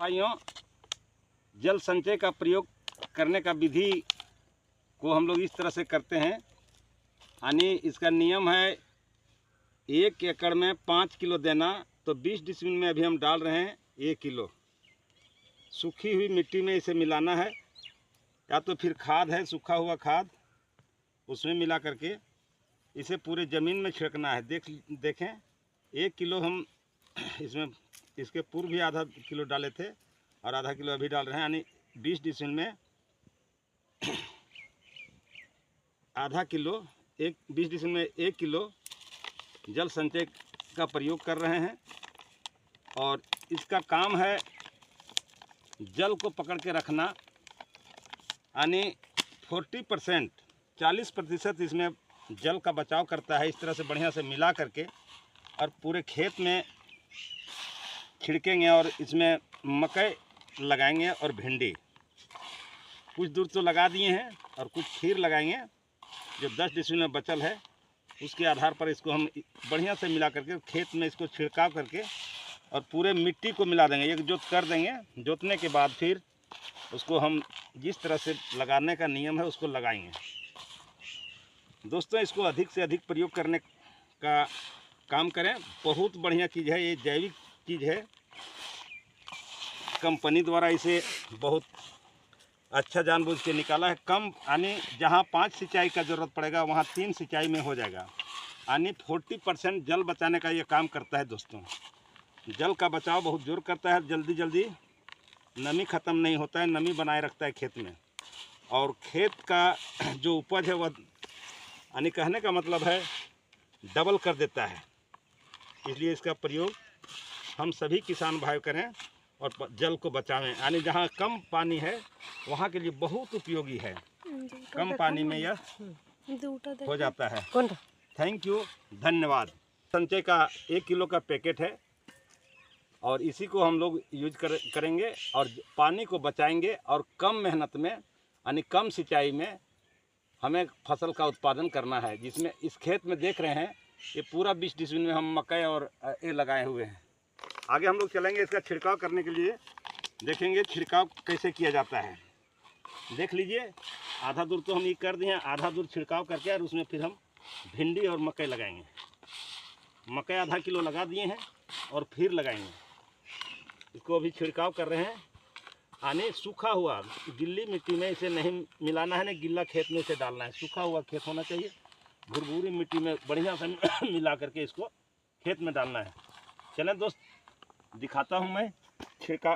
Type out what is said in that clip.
भाइयों, जल संचय का प्रयोग करने का विधि को हम लोग इस तरह से करते हैं। यानी इसका नियम है 1 एकड़ में 5 किलो देना, तो 20 डिसमिल में अभी हम डाल रहे हैं 1 किलो। सूखी हुई मिट्टी में इसे मिलाना है, या तो फिर खाद है, सूखा हुआ खाद, उसमें मिला करके इसे पूरे ज़मीन में छिड़कना है। देखें 1 किलो हम इसमें इसके पूर्व भी आधा किलो डाले थे और आधा किलो अभी डाल रहे हैं। यानी 20 डिसमिल में आधा किलो 20 डिसमिल में 1 किलो जल संचय का प्रयोग कर रहे हैं। और इसका काम है जल को पकड़ के रखना, यानी 40% इसमें जल का बचाव करता है। इस तरह से बढ़िया से मिला करके और पूरे खेत में छिड़केंगे और इसमें मकई लगाएंगे और भिंडी कुछ दूर तो लगा दिए हैं और कुछ फिर लगाएंगे। जो 10 डिसमिल में बचल है उसके आधार पर इसको हम बढ़िया से मिला करके खेत में इसको छिड़काव करके और पूरे मिट्टी को मिला देंगे, एक जोत कर देंगे। जोतने के बाद फिर उसको हम जिस तरह से लगाने का नियम है उसको लगाएंगे। दोस्तों, इसको अधिक से अधिक प्रयोग करने का काम करें। बहुत बढ़िया चीज़ है, ये जैविक चीज़ है। कंपनी द्वारा इसे बहुत अच्छा जानबूझ के निकाला है। कम यानी जहाँ 5 सिंचाई का ज़रूरत पड़ेगा वहाँ 3 सिंचाई में हो जाएगा। यानी 40% जल बचाने का ये काम करता है। दोस्तों, जल का बचाव बहुत जोर करता है। जल्दी जल्दी नमी ख़त्म नहीं होता है, नमी बनाए रखता है खेत में। और खेत का जो उपज है वह यानी कहने का मतलब है डबल कर देता है। इसलिए इसका प्रयोग हम सभी किसान भाई करें और जल को बचावें। यानी जहाँ कम पानी है वहाँ के लिए बहुत उपयोगी है। कम पानी में यह हो जाता है। थैंक यू, धन्यवाद। संचय का 1 किलो का पैकेट है और इसी को हम लोग यूज करेंगे और पानी को बचाएंगे। और कम मेहनत में यानी कम सिंचाई में हमें फसल का उत्पादन करना है। जिसमें इस खेत में देख रहे हैं ये पूरा 20 डिसमिल में हम मकई और ये लगाए हुए हैं। आगे हम लोग चलेंगे, इसका छिड़काव करने के लिए देखेंगे छिड़काव कैसे किया जाता है। देख लीजिए, आधा दूर तो हम ये कर दिए हैं, आधा दूर छिड़काव करके और उसमें फिर हम भिंडी और मकई लगाएंगे। मकई आधा किलो लगा दिए हैं और फिर लगाएंगे। इसको अभी छिड़काव कर रहे हैं। यानी सूखा हुआ गिल्ली मिट्टी में इसे नहीं मिलाना है, नहीं गिल्ला खेत में इसे डालना है। सूखा हुआ खेत होना चाहिए, भुरभुरी मिट्टी में बढ़िया से मिला करके इसको खेत में डालना है। चलें दोस्त, दिखाता हूँ मैं छिड़का